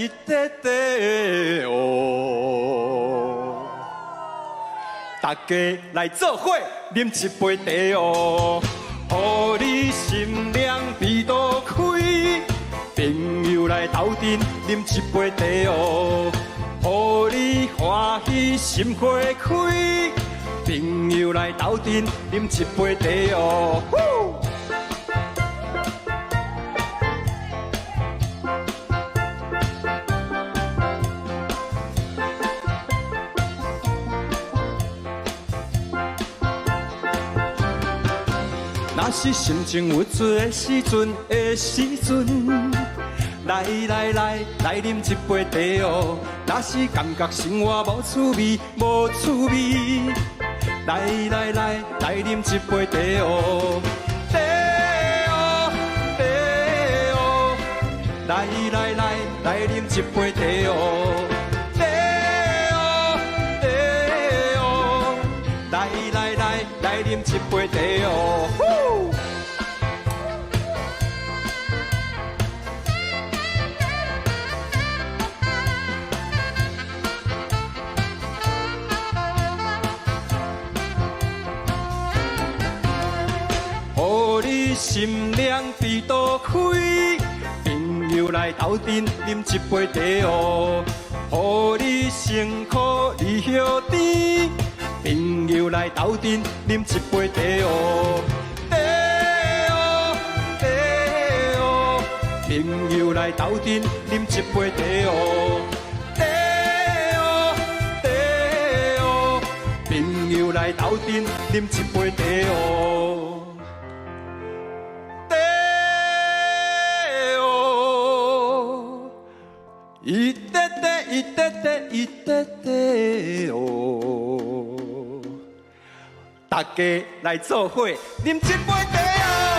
一块块哦。大家来做伙饮一杯茶哦，予你心凉鼻都开。朋友来斗阵饮一杯茶哦，予你欢喜心花开。朋友来斗阵饮一杯茶哦。若是心情郁醉的时阵，来饮一杯茶哦。若是感觉生活无趣味，来饮一杯茶哦。茶哦，茶哦，来饮一杯茶哦。茶哦，茶哦，来饮一杯茶哦。心凉鼻都开，朋友来斗阵饮一杯茶哦，予你辛苦你休甜。朋友来斗阵饮一杯茶哦，茶哦，茶哦，朋友来斗阵饮一杯茶哦，茶哦，茶哦，朋友来斗阵饮一杯茶哦。一块块，一块块，一块块哦！大家来做伙，饮一杯茶哦。